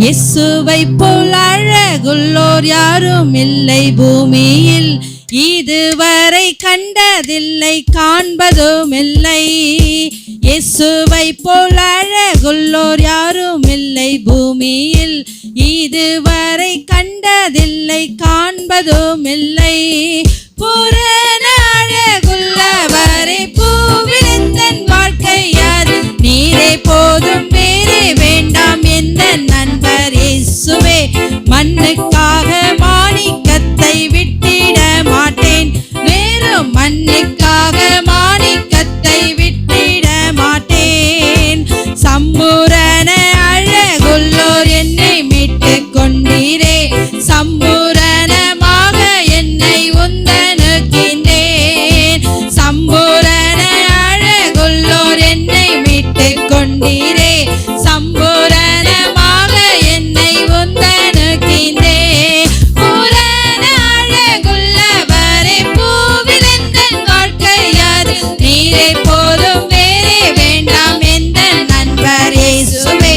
இயேசுவை போல் அழகுள்ளோர் யாரும் இல்லை பூமியில், இதுவரை கண்டதில்லை காண்பதும் இல்லை. இயேசுவை போல் அழகுள்ளோர் யாரும் இல்லை பூமியில், இதுவரை கண்டதில்லை காண்பதும் இல்லை. பூரண அழகுள்ளவரை பூவில் எந்தன் வாழ்க்கை யார், நீரே போதும் வேறே வேண்டாம் எந்த நண்பர் இயேசுவே. மண்ணுக்காக மாணிக்கத்தை விட்டிட மாட்டேன், வேறும் மண்ணுக்காக மாணிக்கத்தை விட்டிட மாட்டேன். சம்பூரண அழகுள்ளோர் என்னை மீட்டு கொண்டீரே, சம்பூரணமாக என்னை உந்தனுக்கின்றேன். சம்பூரண அழகுள்ளோர் என்னை மீட்டு கொண்டீரே, சம்பூரணமாக என்னை உந்தனுக்கின்றேன். பூரண அழகுள்ளவரே பூவில் எந்தன் வாழ்க்கை யாது, நீரே போதும் வேறே வேண்டாம் எந்த நண்பர் இயேசுவே.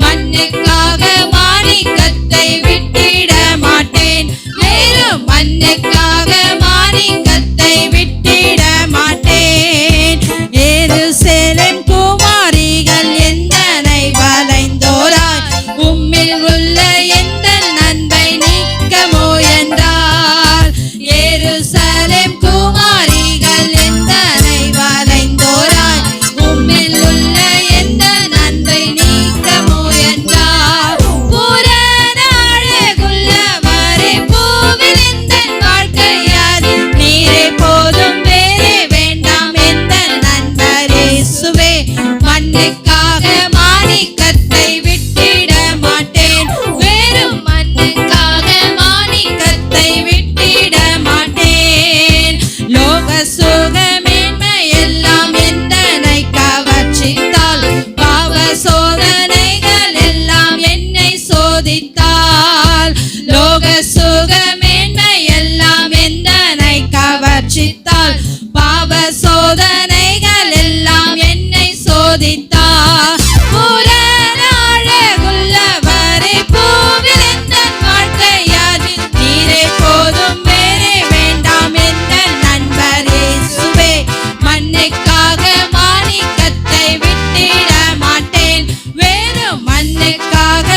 மண்ணுக்காக மாணிக்கத்தை விட்டிட மாட்டேன், வேறும் மண்ணுக்காக மாணிக்கத்தை விட்டிட மாட்டேன். எருசலேம் குமாரிகள் எந்தனை வளைந்தோராய், உம்மில் உள்ள எந்த நன்மை நீக்க முயன்றார். எருசலேம் குமாரிகள் எந்தனை வளைந்தோராய், உம்மில் உள்ள எந்த நன்மை நீக்க முயன்றார். பூரண அழகுள்ளவரே பூவில் எந்தன் வாழ்க்கை யாது, நீரே போதும் வேறே வேண்டாம் எந்த நண்பர் இயேசுவே. மண்ணுக்காக மாணிக்கத்தை விட்டிட மாட்டேன், வேறும் மண்ணுக்காக மாணிக்கத்தை விட்டிட மாட்டேன். லோக சுக மேன்மை எல்லாம் எந்தனை கவர்ச்சித்தால், பாவ சோதனைகள் எல்லாம் என்னை சோதித்தால். லோக சுக மேன்மை எல்லாம் எந்தனை கவர்ச்சித்தால், பாவ சோதனைகள் எல்லாம் என்னை சோதித்தால். பூரண அழகுள்ளவரே பூவில் எந்தன் வாழ்க்கை யாது, நீரே போதும் வேறே வேண்டாம் எந்த நண்பர் இயேசுவே. மண்ணுக்காக மாணிக்கத்தை விட்டிட மாட்டேன், வேறும் மண்ணுக்காக